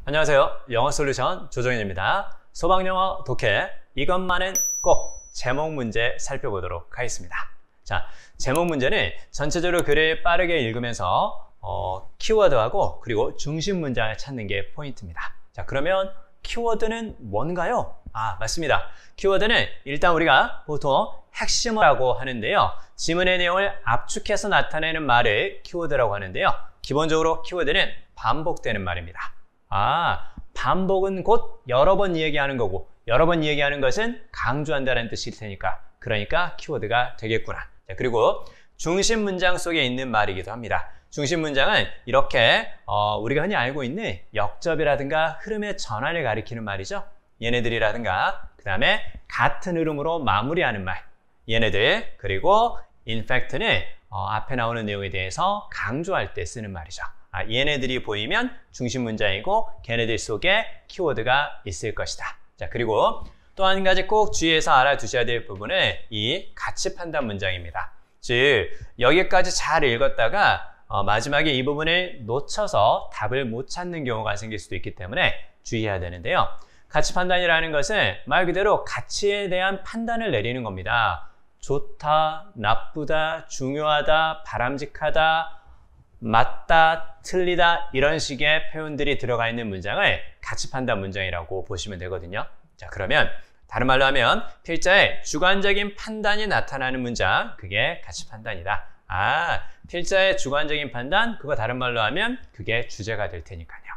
안녕하세요. 영어솔루션 조정현입니다. 소방영어 독해 이것만은 꼭 제목 문제 살펴보도록 하겠습니다. 자, 제목 문제는 전체적으로 글을 빠르게 읽으면서 키워드하고 그리고 중심 문장을 찾는 게 포인트입니다. 자, 그러면 키워드는 뭔가요? 맞습니다. 키워드는 일단 우리가 보통 핵심어라고 하는데요. 지문의 내용을 압축해서 나타내는 말을 키워드라고 하는데요. 기본적으로 키워드는 반복되는 말입니다. 반복은 곧 여러 번 이야기하는 거고, 여러 번 이야기하는 것은 강조한다는 뜻일 테니까, 그러니까 키워드가 되겠구나. 자, 그리고 중심 문장 속에 있는 말이기도 합니다. 중심 문장은 이렇게 우리가 흔히 알고 있는 역접이라든가 흐름의 전환을 가리키는 말이죠. 얘네들이라든가 그 다음에 같은 흐름으로 마무리하는 말, 얘네들, 그리고 in fact는 앞에 나오는 내용에 대해서 강조할 때 쓰는 말이죠. 얘네들이 보이면 중심 문장이고 걔네들 속에 키워드가 있을 것이다. 자, 그리고 또 한 가지 꼭 주의해서 알아두셔야 될 부분은 이 가치 판단 문장입니다. 즉 여기까지 잘 읽었다가 마지막에 이 부분을 놓쳐서 답을 못 찾는 경우가 생길 수도 있기 때문에 주의해야 되는데요. 가치 판단이라는 것은 말 그대로 가치에 대한 판단을 내리는 겁니다. 좋다, 나쁘다, 중요하다, 바람직하다, 맞다, 틀리다 이런 식의 표현들이 들어가 있는 문장을 가치 판단 문장이라고 보시면 되거든요. 자, 그러면 다른 말로 하면 필자의 주관적인 판단이 나타나는 문장, 그게 가치 판단이다. 필자의 주관적인 판단, 그거 다른 말로 하면 그게 주제가 될 테니까요.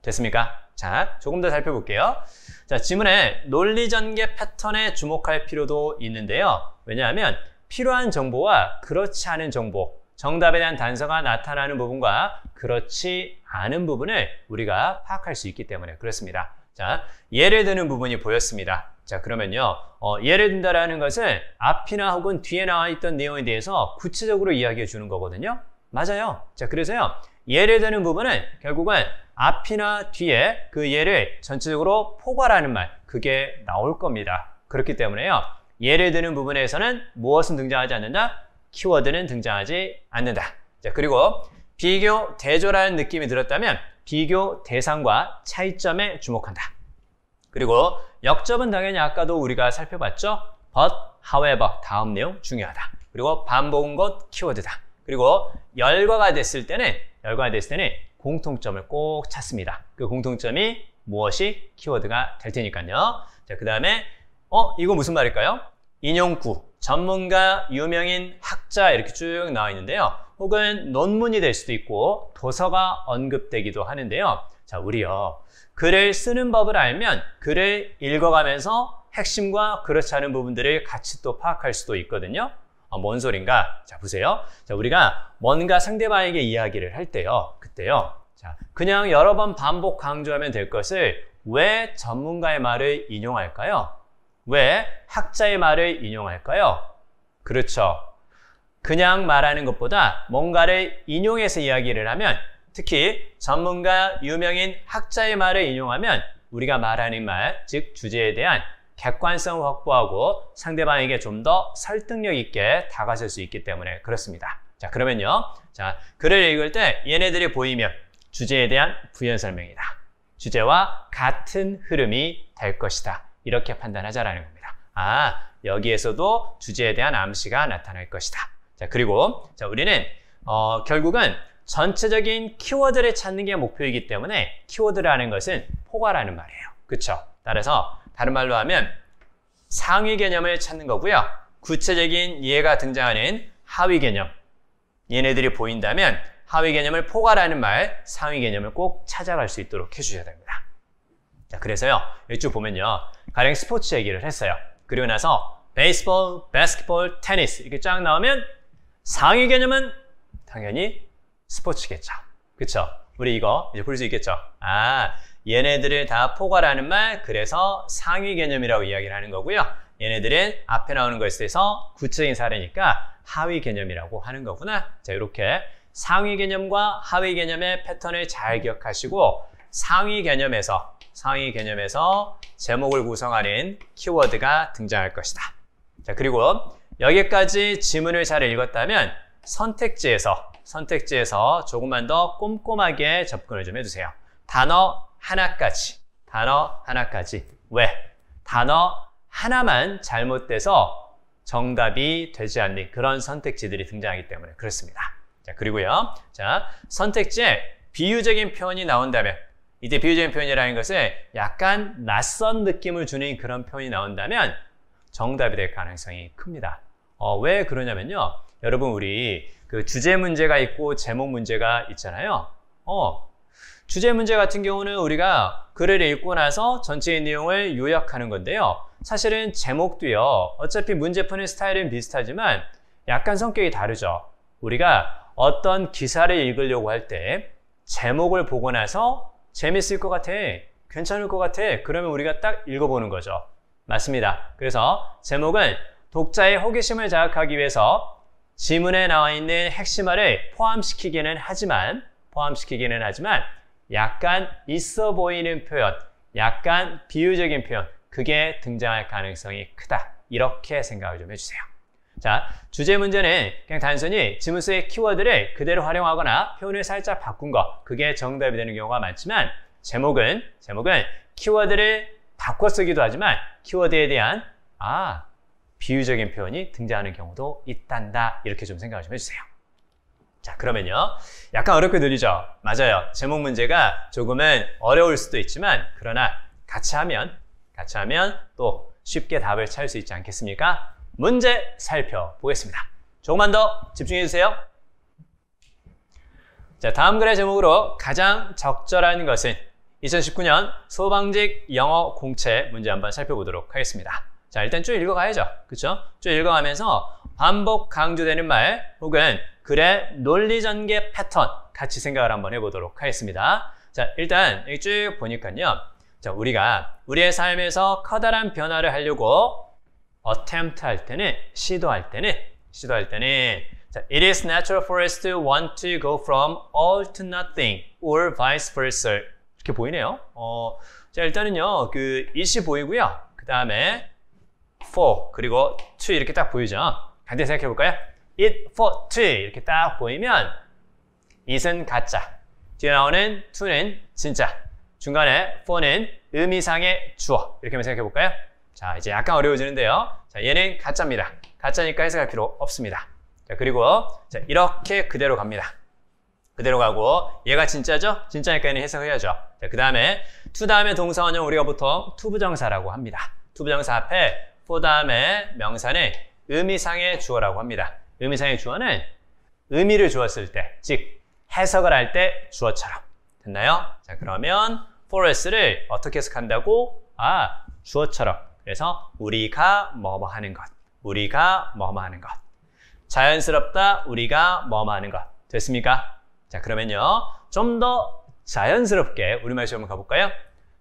됐습니까? 자, 조금 더 살펴볼게요. 자, 지문의 논리 전개 패턴에 주목할 필요도 있는데요. 왜냐하면 필요한 정보와 그렇지 않은 정보, 정답에 대한 단서가 나타나는 부분과 그렇지 않은 부분을 우리가 파악할 수 있기 때문에 그렇습니다. 자, 예를 드는 부분이 보였습니다. 자, 그러면요. 예를 든다라는 것은 앞이나 혹은 뒤에 나와 있던 내용에 대해서 구체적으로 이야기해 주는 거거든요. 맞아요. 자, 그래서요. 예를 드는 부분은 결국은 앞이나 뒤에 그 예를 전체적으로 포괄하는 말, 그게 나올 겁니다. 그렇기 때문에요. 예를 드는 부분에서는 무엇은 등장하지 않는다? 키워드는 등장하지 않는다. 자, 그리고 비교, 대조라는 느낌이 들었다면 비교 대상과 차이점에 주목한다. 그리고 역접은 당연히 아까도 우리가 살펴봤죠. but, however, 다음 내용 중요하다. 그리고 반복은 곧 키워드다. 그리고 열거가 됐을 때는 공통점을 꼭 찾습니다. 그 공통점이 무엇이 키워드가 될 테니까요. 자, 그 다음에 이거 무슨 말일까요? 인용구, 전문가, 유명인, 학자 이렇게 쭉 나와 있는데요. 혹은 논문이 될 수도 있고 도서가 언급되기도 하는데요. 자, 우리요. 글을 쓰는 법을 알면 글을 읽어가면서 핵심과 그렇지 않은 부분들을 같이 또 파악할 수도 있거든요. 뭔 소린가? 자, 보세요. 자, 우리가 뭔가 상대방에게 이야기를 할 때요. 그때요. 자, 그냥 여러 번 반복 강조하면 될 것을 왜 전문가의 말을 인용할까요? 왜 학자의 말을 인용할까요? 그렇죠. 그냥 말하는 것보다 뭔가를 인용해서 이야기를 하면, 특히 전문가, 유명인, 학자의 말을 인용하면 우리가 말하는 말, 즉 주제에 대한 객관성을 확보하고 상대방에게 좀 더 설득력 있게 다가설 수 있기 때문에 그렇습니다. 자, 그러면요. 자, 글을 읽을 때 얘네들이 보이면 주제에 대한 부연 설명이다. 주제와 같은 흐름이 될 것이다. 이렇게 판단하자라는 겁니다. 여기에서도 주제에 대한 암시가 나타날 것이다. 자, 그리고 우리는 결국은 전체적인 키워드를 찾는 게 목표이기 때문에 키워드라는 것은 포괄하는 말이에요. 그렇죠? 따라서 다른 말로 하면 상위 개념을 찾는 거고요. 구체적인 예가 등장하는 하위 개념, 얘네들이 보인다면 하위 개념을 포괄하는 말, 상위 개념을 꼭 찾아갈 수 있도록 해주셔야 됩니다. 자, 그래서요. 이쪽 보면요. 가령 스포츠 얘기를 했어요. 그리고 나서 베이스볼, 바스켓볼, 테니스 이렇게 쫙 나오면 상위 개념은 당연히 스포츠겠죠. 그쵸? 우리 이거 이제 볼 수 있겠죠? 얘네들을 다 포괄하는 말, 그래서 상위 개념이라고 이야기를 하는 거고요. 얘네들은 앞에 나오는 것에서 구체적인 사례니까 하위 개념이라고 하는 거구나. 자, 이렇게 상위 개념과 하위 개념의 패턴을 잘 기억하시고 상위 개념에서 제목을 구성하는 키워드가 등장할 것이다. 자, 그리고 여기까지 지문을 잘 읽었다면 선택지에서 조금만 더 꼼꼼하게 접근을 좀 해주세요. 단어 하나까지. 단어 하나까지. 왜? 단어 하나만 잘못돼서 정답이 되지 않는 그런 선택지들이 등장하기 때문에 그렇습니다. 자, 그리고요. 자, 선택지에 비유적인 표현이 나온다면, 이때 비유적인 표현이라는 것은 약간 낯선 느낌을 주는 그런 표현이 나온다면 정답이 될 가능성이 큽니다. 왜 그러냐면요. 여러분, 우리 그 주제 문제가 있고 제목 문제가 있잖아요. 주제 문제 같은 경우는 우리가 글을 읽고 나서 전체의 내용을 요약하는 건데요. 사실은 제목도요. 어차피 문제 푸는 스타일은 비슷하지만 약간 성격이 다르죠. 우리가 어떤 기사를 읽으려고 할 때 제목을 보고 나서 재밌을 것 같아, 괜찮을 것 같아, 그러면 우리가 딱 읽어보는 거죠. 맞습니다. 그래서 제목은 독자의 호기심을 자극하기 위해서 지문에 나와 있는 핵심어를 포함시키기는 하지만 약간 있어 보이는 표현, 약간 비유적인 표현, 그게 등장할 가능성이 크다. 이렇게 생각을 좀 해주세요. 자, 주제 문제는 그냥 단순히 지문 속의 키워드를 그대로 활용하거나 표현을 살짝 바꾼 거, 그게 정답이 되는 경우가 많지만 제목은 키워드를 바꿔 쓰기도 하지만 키워드에 대한 비유적인 표현이 등장하는 경우도 있단다. 이렇게 좀 생각을 좀 해주세요. 자, 그러면요. 약간 어렵게 들리죠? 맞아요. 제목 문제가 조금은 어려울 수도 있지만 그러나 같이 하면 또 쉽게 답을 찾을 수 있지 않겠습니까? 문제 살펴보겠습니다. 조금만 더 집중해 주세요. 자, 다음 글의 제목으로 가장 적절한 것은 2019년 소방직 영어 공채 문제 한번 살펴보도록 하겠습니다. 자, 일단 쭉 읽어가야죠. 그쵸? 쭉 읽어가면서 반복 강조되는 말 혹은 글의 논리 전개 패턴 같이 생각을 한번 해보도록 하겠습니다. 자, 일단 여기 쭉 보니까요. 자, 우리가 우리의 삶에서 커다란 변화를 하려고 attempt 할 때는, 시도할 때는 자, it is natural for us to want to go from all to nothing or vice versa. 이렇게 보이네요. 자, 일단은요, 그 it이 보이고요. 그 다음에 for 그리고 to 이렇게 딱 보이죠. 간단히 생각해 볼까요? it for to 이렇게 딱 보이면 it은 가짜, 뒤에 나오는 to는 진짜, 중간에 for는 의미상의 주어. 이렇게 한번 생각해 볼까요? 자, 이제 약간 어려워지는데요. 자, 얘는 가짜입니다. 가짜니까 해석할 필요 없습니다. 자, 그리고 자, 이렇게 그대로 갑니다. 그대로 가고 얘가 진짜죠? 진짜니까 얘는 해석해야죠. 자, 그 다음에 to 다음에 동사원형 우리가 보통 to 부정사라고 합니다. to 부정사 앞에 for 다음에 명사는 의미상의 주어라고 합니다. 의미상의 주어는 의미를 주었을 때, 즉 해석을 할 때 주어처럼. 됐나요? 자, 그러면 for us를 어떻게 해석한다고? 주어처럼. 그래서 우리가 뭐뭐 하는 것, 우리가 뭐뭐 하는 것. 자연스럽다, 우리가 뭐뭐 하는 것. 됐습니까? 자, 그러면요. 좀 더 자연스럽게 우리말 시험을 가볼까요?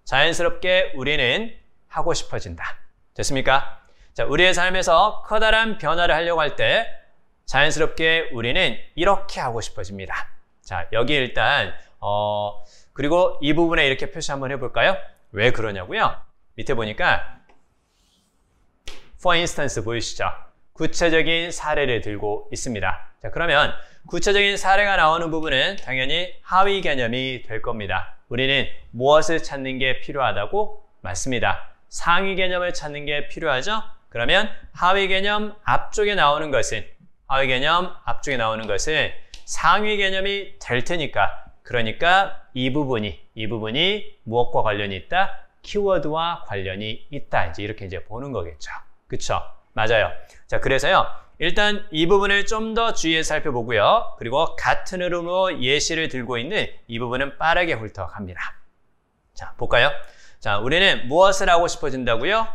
자연스럽게 우리는 하고 싶어진다. 됐습니까? 자, 우리의 삶에서 커다란 변화를 하려고 할 때 자연스럽게 우리는 이렇게 하고 싶어집니다. 자, 여기 일단 그리고 이 부분에 이렇게 표시 한번 해볼까요? 왜 그러냐고요? 밑에 보니까 for instance 보이시죠? 구체적인 사례를 들고 있습니다. 자, 그러면 구체적인 사례가 나오는 부분은 당연히 하위 개념이 될 겁니다. 우리는 무엇을 찾는 게 필요하다고? 맞습니다. 상위 개념을 찾는 게 필요하죠? 그러면 하위 개념 앞쪽에 나오는 것은 상위 개념이 될 테니까, 그러니까 이 부분이 무엇과 관련이 있다? 키워드와 관련이 있다. 이제 이렇게 이제 보는 거겠죠. 그쵸? 맞아요. 자, 그래서요. 일단 이 부분을 좀 더 주의해서 살펴보고요. 그리고 같은 흐름으로 예시를 들고 있는 이 부분은 빠르게 훑어갑니다. 자, 볼까요? 자, 우리는 무엇을 하고 싶어진다고요?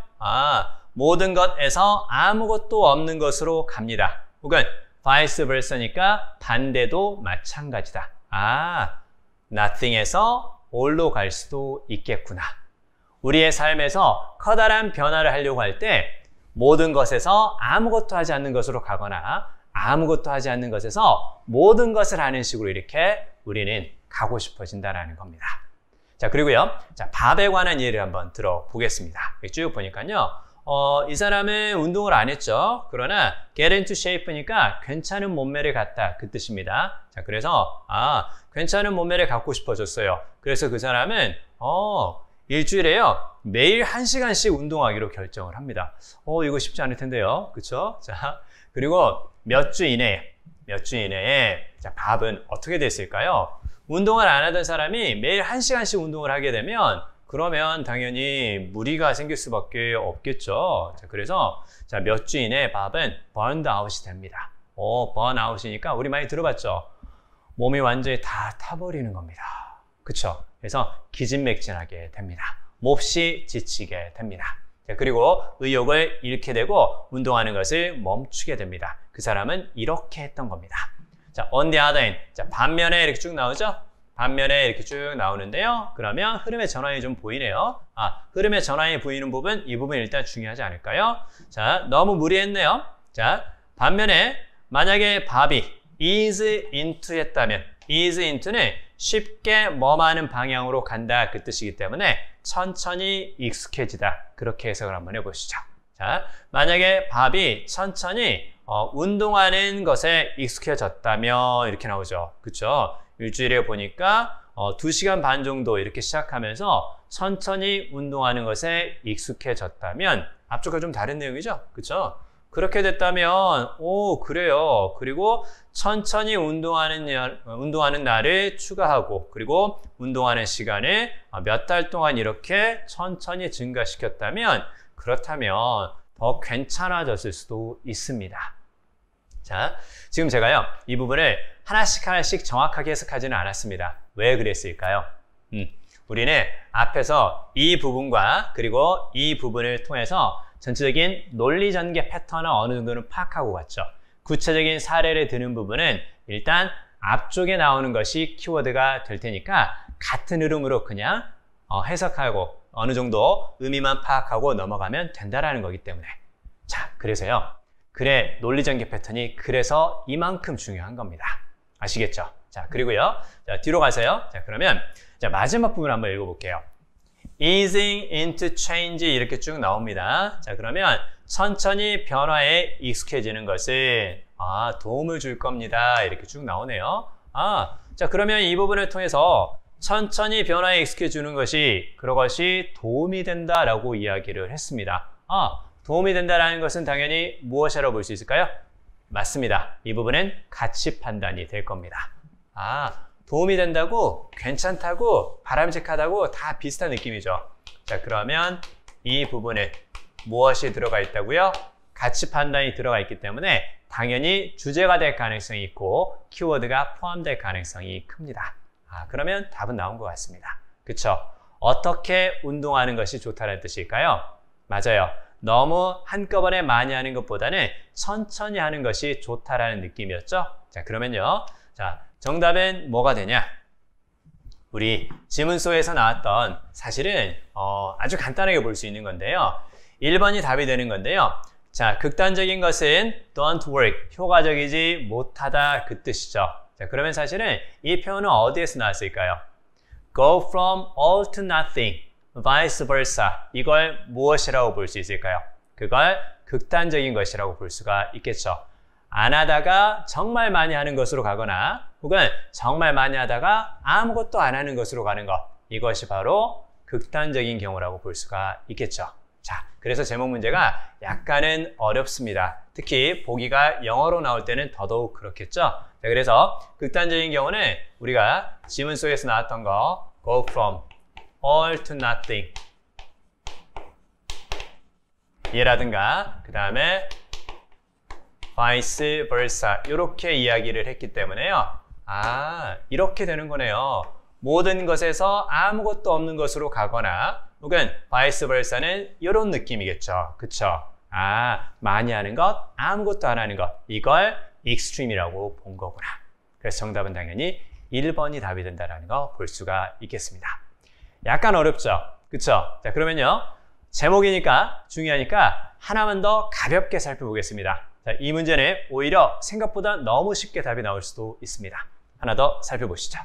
모든 것에서 아무것도 없는 것으로 갑니다. 혹은 vice versa니까 반대도 마찬가지다. nothing에서 all로 갈 수도 있겠구나. 우리의 삶에서 커다란 변화를 하려고 할 때 모든 것에서 아무것도 하지 않는 것으로 가거나 아무것도 하지 않는 것에서 모든 것을 하는 식으로 이렇게 우리는 가고 싶어진다라는 겁니다. 자, 그리고요. 자, 밥에 관한 예를 한번 들어보겠습니다. 쭉 보니까요. 이 사람은 운동을 안 했죠. 그러나 get into shape니까 괜찮은 몸매를 갖다, 그 뜻입니다. 자, 그래서 괜찮은 몸매를 갖고 싶어졌어요. 그래서 그 사람은 일주일에요 매일 1시간씩 운동하기로 결정을 합니다. 이거 쉽지 않을 텐데요. 그쵸? 자, 그리고 몇 주 이내에 자, 밥은 어떻게 됐을까요? 운동을 안 하던 사람이 매일 1시간씩 운동을 하게 되면 그러면 당연히 무리가 생길 수밖에 없겠죠. 자, 그래서 자, 몇 주 이내에 밥은 번아웃이 됩니다. 번아웃이니까 우리 많이 들어봤죠? 몸이 완전히 다 타버리는 겁니다. 그쵸? 그래서 기진맥진하게 됩니다. 몹시 지치게 됩니다. 자, 그리고 의욕을 잃게 되고 운동하는 것을 멈추게 됩니다. 그 사람은 이렇게 했던 겁니다. 자, on the other hand. 자, 반면에 이렇게 쭉 나오죠? 반면에 이렇게 쭉 나오는데요. 그러면 흐름의 전환이 좀 보이네요. 흐름의 전환이 보이는 부분, 이 부분 일단 중요하지 않을까요? 자, 너무 무리했네요. 자, 반면에 만약에 밥이 ease into 했다면 ease into는 쉽게 뭐하는 방향으로 간다 그 뜻이기 때문에 천천히 익숙해지다 그렇게 해석을 한번 해보시죠. 자, 만약에 밥이 천천히 운동하는 것에 익숙해졌다면 이렇게 나오죠. 그쵸? 일주일에 보니까 2시간 반 정도 이렇게 시작하면서 천천히 운동하는 것에 익숙해졌다면 앞쪽과 좀 다른 내용이죠. 그쵸? 그렇게 됐다면 그래요. 그리고 천천히 운동하는 날을 추가하고 그리고 운동하는 시간을 몇 달 동안 이렇게 천천히 증가시켰다면 그렇다면 더 괜찮아졌을 수도 있습니다. 자, 지금 제가요 이 부분을 하나씩 정확하게 해석하지는 않았습니다. 왜 그랬을까요? 우리는 앞에서 이 부분과 그리고 이 부분을 통해서 전체적인 논리 전개 패턴을 어느 정도는 파악하고 갔죠. 구체적인 사례를 드는 부분은 일단 앞쪽에 나오는 것이 키워드가 될 테니까 같은 흐름으로 그냥 해석하고 어느 정도 의미만 파악하고 넘어가면 된다라는 거기 때문에 자, 그래서요. 그래, 논리 전개 패턴이 그래서 이만큼 중요한 겁니다. 아시겠죠? 자, 그리고요. 자, 뒤로 가세요. 자, 그러면 자, 마지막 부분 한번 읽어볼게요. easing into change 이렇게 쭉 나옵니다. 자, 그러면 천천히 변화에 익숙해지는 것은 도움을 줄 겁니다. 이렇게 쭉 나오네요. 자, 그러면 이 부분을 통해서 천천히 변화에 익숙해지는 것이 그것이 도움이 된다라고 이야기를 했습니다. 도움이 된다라는 것은 당연히 무엇이라고 볼 수 있을까요? 맞습니다. 이 부분은 가치 판단이 될 겁니다. 도움이 된다고, 괜찮다고, 바람직하다고 다 비슷한 느낌이죠. 자, 그러면 이 부분에 무엇이 들어가 있다고요? 가치 판단이 들어가 있기 때문에 당연히 주제가 될 가능성이 있고 키워드가 포함될 가능성이 큽니다. 그러면 답은 나온 것 같습니다. 그쵸? 어떻게 운동하는 것이 좋다는 뜻일까요? 맞아요. 너무 한꺼번에 많이 하는 것보다는 천천히 하는 것이 좋다라는 느낌이었죠? 자, 그러면요. 자, 정답은 뭐가 되냐? 우리 지문소에서 나왔던 사실은 아주 간단하게 볼 수 있는 건데요. 1번이 답이 되는 건데요. 자, 극단적인 것은 don't work, 효과적이지 못하다 그 뜻이죠. 자, 그러면 사실은 이 표현은 어디에서 나왔을까요? Go from all to nothing, vice versa. 이걸 무엇이라고 볼 수 있을까요? 그걸 극단적인 것이라고 볼 수가 있겠죠. 안 하다가 정말 많이 하는 것으로 가거나 혹은 정말 많이 하다가 아무것도 안 하는 것으로 가는 것. 이것이 바로 극단적인 경우라고 볼 수가 있겠죠. 자, 그래서 제목 문제가 약간은 어렵습니다. 특히 보기가 영어로 나올 때는 더더욱 그렇겠죠. 자, 그래서 극단적인 경우는 우리가 지문 속에서 나왔던 거 go from all to nothing 얘라든가 그 다음에 vice versa 이렇게 이야기를 했기 때문에요. 이렇게 되는 거네요. 모든 것에서 아무것도 없는 것으로 가거나 혹은 vice versa는 이런 느낌이겠죠. 그쵸? 많이 하는 것, 아무것도 안 하는 것 이걸 extreme이라고 본 거구나. 그래서 정답은 당연히 1번이 답이 된다는 거 볼 수가 있겠습니다. 약간 어렵죠? 그쵸? 자, 그러면요. 제목이니까 중요하니까 하나만 더 가볍게 살펴보겠습니다. 자, 이 문제는 오히려 생각보다 너무 쉽게 답이 나올 수도 있습니다. 하나 더 살펴보시죠.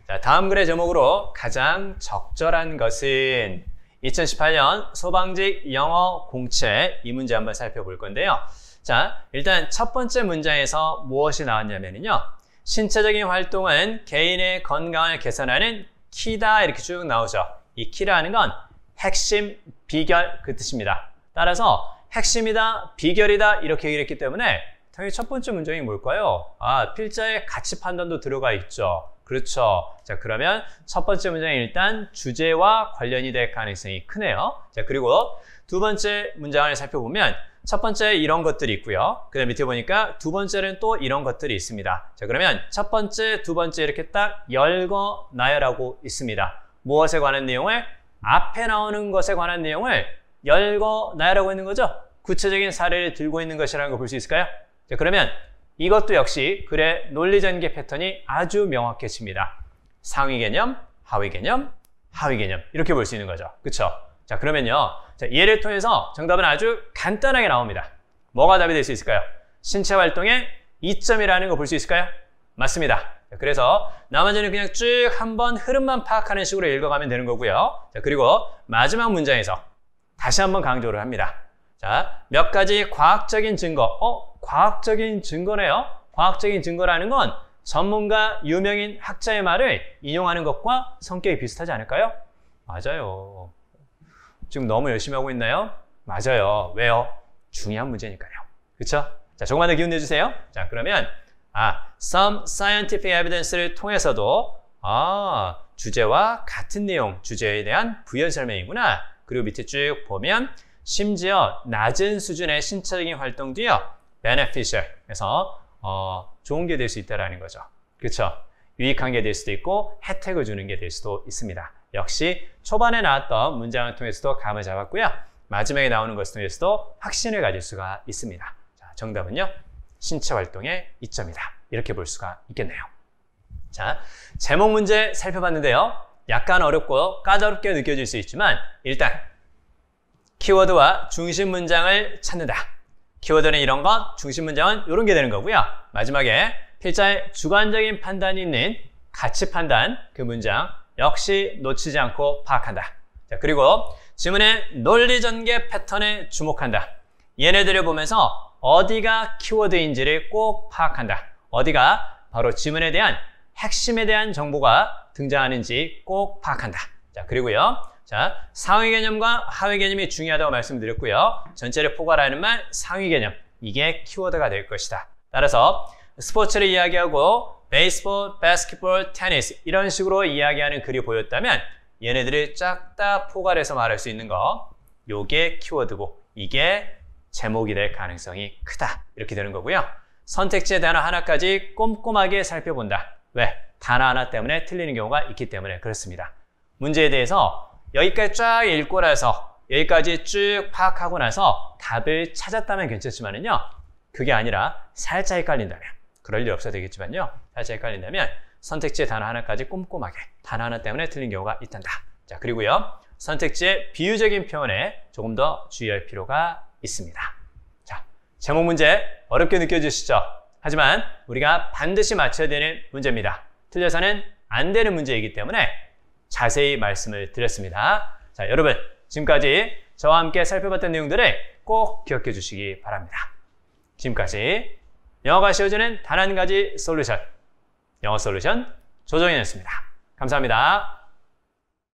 자, 다음 글의 제목으로 가장 적절한 것은 2018년 소방직 영어 공채 이 문제 한번 살펴볼 건데요. 자, 일단 첫 번째 문장에서 무엇이 나왔냐면요. 신체적인 활동은 개인의 건강을 개선하는 키다 이렇게 쭉 나오죠. 이 키라는 건 핵심, 비결 그 뜻입니다. 따라서 핵심이다, 비결이다 이렇게 얘기를 했기 때문에 당연히 첫 번째 문장이 뭘까요? 아, 필자의 가치 판단도 들어가 있죠. 그렇죠. 자, 그러면 첫 번째 문장이 일단 주제와 관련이 될 가능성이 크네요. 자, 그리고 두 번째 문장을 살펴보면 첫 번째 이런 것들이 있고요. 그 다음 밑에 보니까 두 번째는 또 이런 것들이 있습니다. 자, 그러면 첫 번째, 두 번째 이렇게 딱 열거나열하고 있습니다. 무엇에 관한 내용을? 앞에 나오는 것에 관한 내용을 열거나열하고 있는 거죠. 구체적인 사례를 들고 있는 것이라는 걸 볼 수 있을까요? 자, 그러면 이것도 역시 글의 논리 전개 패턴이 아주 명확해집니다. 상위 개념, 하위 개념, 하위 개념 이렇게 볼 수 있는 거죠. 그렇죠? 자, 그러면요. 자, 예를 통해서 정답은 아주 간단하게 나옵니다. 뭐가 답이 될 수 있을까요? 신체 활동의 이점이라는 거 볼 수 있을까요? 맞습니다. 자, 그래서 나머지는 그냥 쭉 한번 흐름만 파악하는 식으로 읽어가면 되는 거고요. 자, 그리고 마지막 문장에서 다시 한번 강조를 합니다. 자, 몇 가지 과학적인 증거. 과학적인 증거네요. 과학적인 증거라는 건 전문가, 유명인 학자의 말을 인용하는 것과 성격이 비슷하지 않을까요? 맞아요. 지금 너무 열심히 하고 있나요? 맞아요. 왜요? 중요한 문제니까요. 그렇죠? 자, 조금만 더 기운 내주세요. 자, 그러면 some scientific evidence를 통해서도 주제와 같은 내용, 주제에 대한 부연 설명이구나. 그리고 밑에 쭉 보면 심지어 낮은 수준의 신체적인 활동도요. beneficial, 그래서 좋은 게 될 수 있다는 거죠. 그렇죠? 유익한 게 될 수도 있고 혜택을 주는 게 될 수도 있습니다. 역시 초반에 나왔던 문장을 통해서도 감을 잡았고요. 마지막에 나오는 것을 통해서도 확신을 가질 수가 있습니다. 자, 정답은요. 신체 활동의 이점이다. 이렇게 볼 수가 있겠네요. 자, 제목 문제 살펴봤는데요. 약간 어렵고 까다롭게 느껴질 수 있지만 일단 키워드와 중심 문장을 찾는다. 키워드는 이런 것, 중심 문장은 이런 게 되는 거고요. 마지막에 필자의 주관적인 판단이 있는 가치 판단, 그 문장 역시 놓치지 않고 파악한다. 자, 그리고 지문의 논리 전개 패턴에 주목한다. 얘네들을 보면서 어디가 키워드인지를 꼭 파악한다. 어디가 바로 지문에 대한 핵심에 대한 정보가 등장하는지 꼭 파악한다. 자, 그리고요. 자, 상위 개념과 하위 개념이 중요하다고 말씀드렸고요. 전체를 포괄하는 말 상위 개념. 이게 키워드가 될 것이다. 따라서 스포츠를 이야기하고 베이스볼, 바스켓볼, 테니스 이런 식으로 이야기하는 글이 보였다면 얘네들을 쫙 다 포괄해서 말할 수 있는 거. 요게 키워드고 이게 제목이 될 가능성이 크다. 이렇게 되는 거고요. 선택지의 단어 하나까지 꼼꼼하게 살펴본다. 왜? 단어 하나 때문에 틀리는 경우가 있기 때문에 그렇습니다. 문제에 대해서 여기까지 쫙 읽고 나서 여기까지 쭉 파악하고 나서 답을 찾았다면 괜찮지만은요. 그게 아니라 살짝 헷갈린다면 그럴 일 없어야 되겠지만요. 살짝 헷갈린다면 선택지의 단어 하나까지 꼼꼼하게 단어 하나 때문에 틀린 경우가 있단다. 자, 그리고요. 선택지의 비유적인 표현에 조금 더 주의할 필요가 있습니다. 자, 제목 문제 어렵게 느껴지시죠? 하지만 우리가 반드시 맞춰야 되는 문제입니다. 틀려서는 안 되는 문제이기 때문에 자세히 말씀을 드렸습니다. 자, 여러분 지금까지 저와 함께 살펴봤던 내용들을 꼭 기억해 주시기 바랍니다. 지금까지 영어가 쉬워지는 단 한 가지 솔루션, 영어 솔루션 조정현이었습니다. 감사합니다.